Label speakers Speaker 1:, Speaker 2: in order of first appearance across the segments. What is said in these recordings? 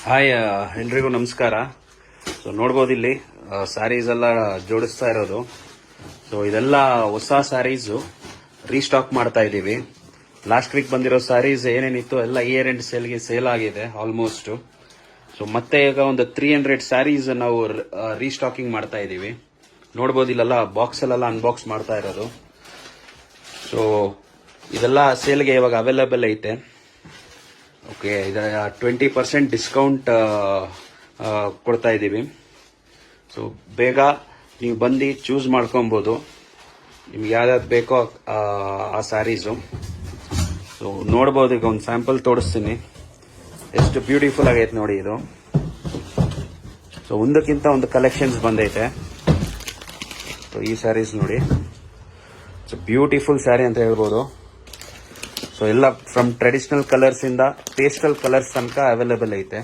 Speaker 1: Hi ಎಲ್ರಿಗೂ ನಮಸ್ಕಾರ. So ನೋಡ್ಬೋದು ಇಲ್ಲಿ ಸ್ಯಾರೀಸ್ ಎಲ್ಲ ಜೋಡಿಸ್ತಾ ಇರೋದು. ಸೊ ಇದೆಲ್ಲ ಹೊಸ ಸ್ಯಾರೀಸು ರೀಸ್ಟಾಕ್ ಮಾಡ್ತಾ ಇದ್ದೀವಿ. ಲಾಸ್ಟ್ ವೀಕ್ ಬಂದಿರೋ ಸ್ಯಾರೀಸ್ ಏನೇನಿತ್ತು ಎಲ್ಲ ಇಯರ್ ಎಂಡ್ ಸೇಲ್ಗೆ ಸೇಲ್ ಆಗಿದೆ ಆಲ್ಮೋಸ್ಟ್. ಸೊ ಮತ್ತೆ ಈಗ ಒಂದು 300 ಸ್ಯಾರೀಸ್ ನಾವು ರೀಸ್ಟಾಕಿಂಗ್ ಮಾಡ್ತಾ ಇದ್ದೀವಿ. ನೋಡ್ಬೋದು ಇಲ್ಲೆಲ್ಲ ಬಾಕ್ಸ್ ಅಲ್ಲೆಲ್ಲ ಅನ್ಬಾಕ್ಸ್ ಮಾಡ್ತಾ ಇರೋದು. ಸೊ ಇದೆಲ್ಲ ಸೇಲ್ಗೆ ಇವಾಗ ಅವೈಲೇಬಲ್ ಐತೆ. ಓಕೆ, ಇದರ 20% ಡಿಸ್ಕೌಂಟ್ ಕೊಡ್ತಾ ಇದ್ದೀವಿ. ಸೊ ಬೇಗ ನೀವು ಬಂದು ಚೂಸ್ ಮಾಡ್ಕೊಬೋದು ನಿಮ್ಗೆ ಯಾವ್ದಾದ್ರು ಬೇಕೋ ಆ ಸ್ಯಾರೀಸು. ಸೊ ನೋಡ್ಬೋದು, ಈಗ ಒಂದು ಸ್ಯಾಂಪಲ್ ತೋರಿಸ್ತೀನಿ. ಎಷ್ಟು ಬ್ಯೂಟಿಫುಲ್ ಆಗೈತೆ ನೋಡಿ ಇದು. ಸೊ ಒಂದಕ್ಕಿಂತ ಒಂದು ಕಲೆಕ್ಷನ್ಸ್ ಬಂದೈತೆ. ಸೊ ಈ ಸ್ಯಾರೀಸ್ ನೋಡಿ, ಸೊ ಬ್ಯೂಟಿಫುಲ್ ಸ್ಯಾರಿ ಅಂತ ಹೇಳ್ಬೋದು. ಸೊ ಎಲ್ಲ ಫ್ರಮ್ ಟ್ರೆಡಿಷನಲ್ ಕಲರ್ಸ್ ಇಂದ ಪೇಸ್ಟಲ್ ಕಲರ್ಸ್ ತನಕ ಅವೈಲೇಬಲ್ ಐತೆ.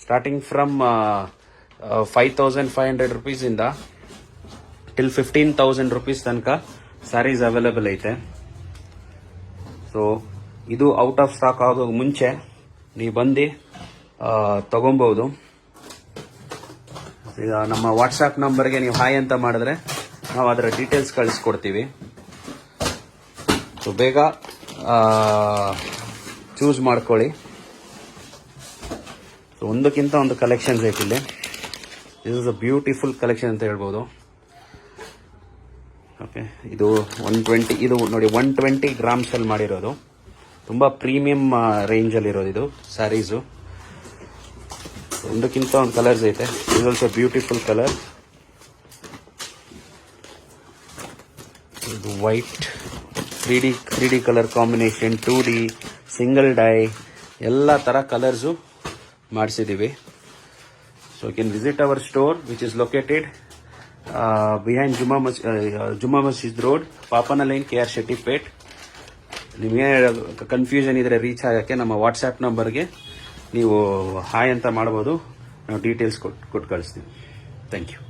Speaker 1: ಸ್ಟಾರ್ಟಿಂಗ್ ಫ್ರಮ್ 5,500 rupees ಇಂದ ಟಿಲ್ 15,000 rupees ತನಕ ಸ್ಯಾರೀಸ್ ಅವೈಲೇಬಲ್ ಐತೆ. ಸೊ ಇದು ಔಟ್ ಆಫ್ ಸ್ಟಾಕ್ ಆಗೋ ಮುಂಚೆ ನೀವು ಬಂದು ತಗೊಬಹುದು. ಈಗ ನಮ್ಮ ವಾಟ್ಸ್ಆಪ್ ನಂಬರ್ಗೆ ನೀವು ಹಾಯ್ ಅಂತ ಮಾಡಿದ್ರೆ ನಾವು ಅದರ ಡೀಟೇಲ್ಸ್ ಕಳಿಸ್ಕೊಡ್ತೀವಿ. ಸೊ ಬೇಗ ಚೂಸ್ ಮಾಡ್ಕೊಳ್ಳಿ. ಸೊ ಒಂದಕ್ಕಿಂತ ಒಂದು ಕಲೆಕ್ಷನ್ಸ್ ಐತಿ ಇಲ್ಲಿ. This is a beautiful collection ಅಂತ ಹೇಳ್ಬೋದು. ಓಕೆ, ಇದು 120, ಇದು ನೋಡಿ 120 ಗ್ರಾಮ್ಸ್ ಅಲ್ಲಿ ಮಾಡಿರೋದು. ತುಂಬಾ ಪ್ರೀಮಿಯಂ ರೇಂಜ್ ಅಲ್ಲಿ ಇರೋದು ಇದು ಸ್ಯಾರೀಸು. ಒಂದಕ್ಕಿಂತ ಒಂದು ಕಲರ್ಸ್ ಐತೆ. ಇದು ಆಲ್ಸೋ ಬ್ಯೂಟಿಫುಲ್ ಕಲರ್. ಇದು white 3D colour combination, 2D, single dye, ಎಲ್ಲ ತರ ಕಲರ್ಸು ಮಾಡಿಸಿದ್ದೀವಿ. So you can visit our store which is located behind Jumma Masjid road, Papana line, KR Shettipet. ನಿಮಗೆ ಕನ್ಫ್ಯೂಷನ್ ಇದ್ರೆ ರೀಚ್ ಆಗಕ್ಕೆ ನಮ್ಮ ವಾಟ್ಸ್ಆ್ಯಪ್ ನಂಬರ್ಗೆ ನೀವು ಹಾಯ್ ಅಂತ ಮಾಡ್ಬೋದು. ನಾವು ಡೀಟೇಲ್ಸ್ ಕೊಟ್ಟು ಕಳಿಸ್ತೀವಿ. Thank you.